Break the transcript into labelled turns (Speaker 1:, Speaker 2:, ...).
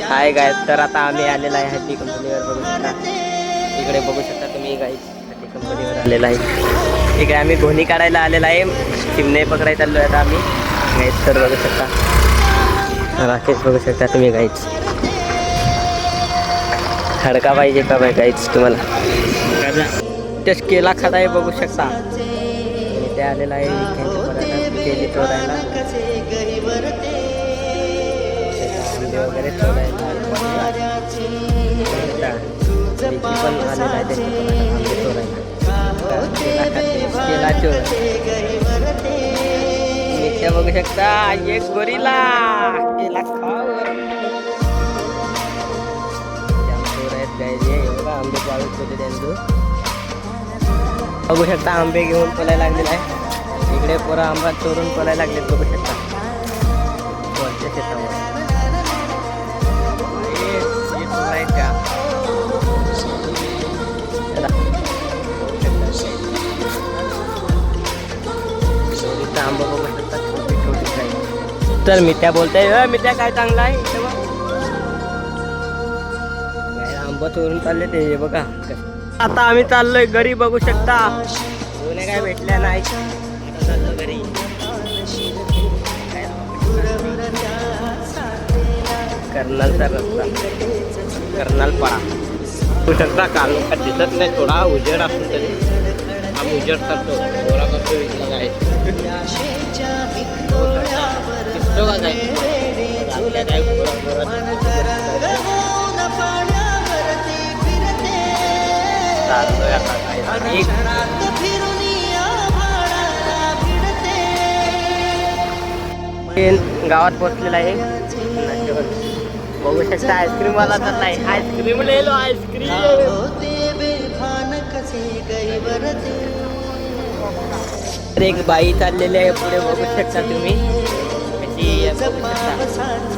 Speaker 1: Hi guys, तर आता आम्ही आलेला आहे हॅपी कंपनीवर. बघू शकता इकडे, बघू शकता तुम्ही गाईज, हॅपी कंपनीवर आलेला आहे. इकडे आम्ही घोणी काढायला आलेला आहे, चिमणे पकडायला चाललो आहे आम्ही गाईज. तर बघू शकता राकेश, बघू शकता तुम्ही गाईज. खडका पाहिजे का बाय गाईज तुम्हाला? तेच केला खाता आहे, बघू शकता. ते आलेला आहे केली चोरायला वगैरे चोरायला पण आलेला आहे त्यांच्या चोरायला. बघू शकता एक गोरीला केला आंबे पाळून होते त्यांचं. बघू शकता आंबे घेऊन पळायला लागलेला आहे. इकडे पोरं आंबा चोरून पळायला लागलेत, बघू शकता वरच्या शेतावर. आंबा बघू शकता छोटी छोटी काही. तर मिठ्या बोलताय, मिठ्या काय चांगला आहे आंबा चोरून चालले ते बघा. आता आम्ही चाललोय घरी, बघू शकता. कोणी काय भेटल्या नाही, चाललो घरी. कर्नलचा रस्ता, कर्नलपाडा बघू शकता. काल दिसत नाही, थोडा उजेड असून तरी आम्ही उजेड करतो, गोरा करतो. इकडं काय दिसतो का काय चाललोय आता काय. गावात पोहोचलेला आहे. बघू शकता आईस्क्रीम वाला चालला आहे. आईस्क्रीम ले लो, आईस्क्रीम. एक बाई चाललेली आहे पुढे, बघू शकता तुम्ही कशी. बघू शकता